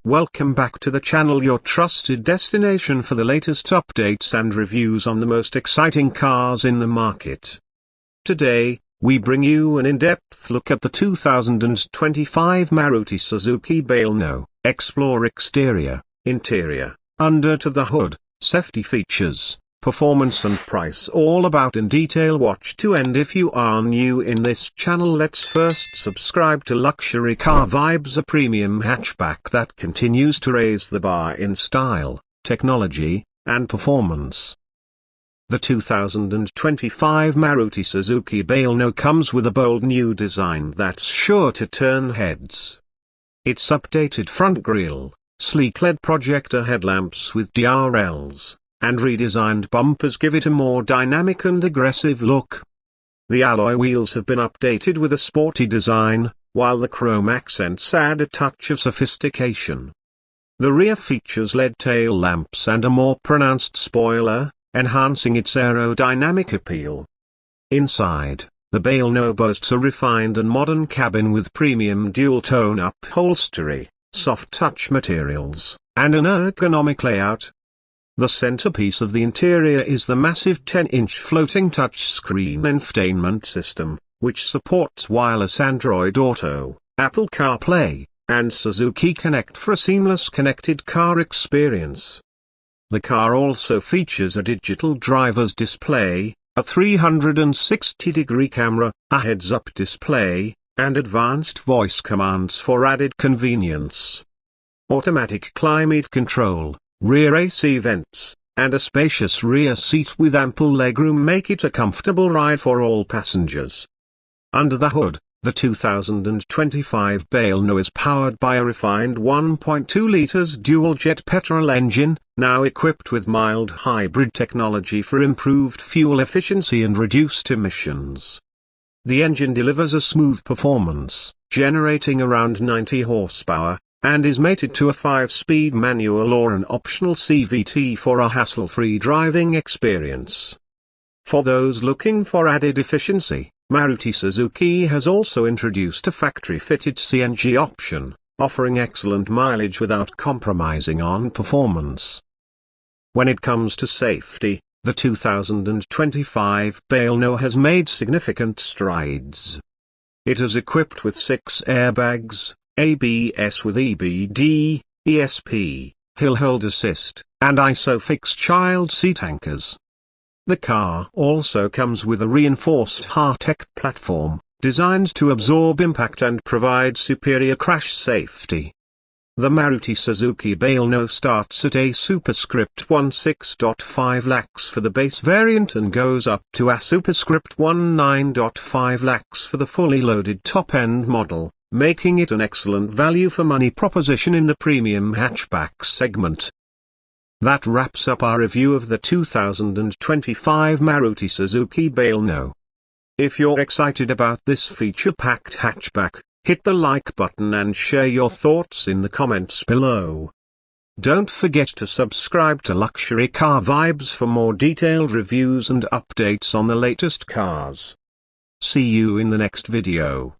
Welcome back to the channel, your trusted destination for the latest updates and reviews on the most exciting cars in the market. Today, we bring you an in-depth look at the 2025 Maruti Suzuki Bolero. Explore exterior, interior, under to the hood, safety features, performance and price, all about in detail. Watch to end. If you are new in this channel, let's first subscribe to Luxury Car Vibes, a premium hatchback that continues to raise the bar in style, technology, and performance. The 2025 Maruti Suzuki Bolero comes with a bold new design that's sure to turn heads. Its updated front grille, sleek LED projector headlamps with DRLs, and redesigned bumpers give it a more dynamic and aggressive look. The alloy wheels have been updated with a sporty design, while the chrome accents add a touch of sophistication. The rear features LED tail lamps and a more pronounced spoiler, enhancing its aerodynamic appeal. Inside, the Bolero boasts a refined and modern cabin with premium dual-tone upholstery, soft touch materials, and an ergonomic layout. The centerpiece of the interior is the massive 10-inch floating touchscreen infotainment system, which supports wireless Android Auto, Apple CarPlay, and Suzuki Connect for a seamless connected car experience. The car also features a digital driver's display, a 360-degree camera, a heads-up display, and advanced voice commands for added convenience. Automatic climate control, rear AC vents, and a spacious rear seat with ample legroom make it a comfortable ride for all passengers. Under the hood, the 2025 Bolero is powered by a refined 1.2 liters dual-jet petrol engine, now equipped with mild hybrid technology for improved fuel efficiency and reduced emissions. The engine delivers a smooth performance, generating around 90 horsepower, and is mated to a 5-speed manual or an optional CVT for a hassle-free driving experience. For those looking for added efficiency, Maruti Suzuki has also introduced a factory-fitted CNG option, offering excellent mileage without compromising on performance. When it comes to safety, the 2025 Bolero has made significant strides. It is equipped with 6 airbags, ABS with EBD, ESP, hill hold assist, and ISOFIX child seat anchors. The car also comes with a reinforced high-tech platform, designed to absorb impact and provide superior crash safety. The Maruti Suzuki Bolero starts at a superscript 16.5 lakhs for the base variant and goes up to a superscript 19.5 lakhs for the fully loaded top-end model, making it an excellent value for money proposition in the premium hatchback segment. That wraps up our review of the 2025 Maruti Suzuki Bolero. If you're excited about this feature-packed hatchback, hit the like button and share your thoughts in the comments below. Don't forget to subscribe to Luxury Car Vibes for more detailed reviews and updates on the latest cars. See you in the next video.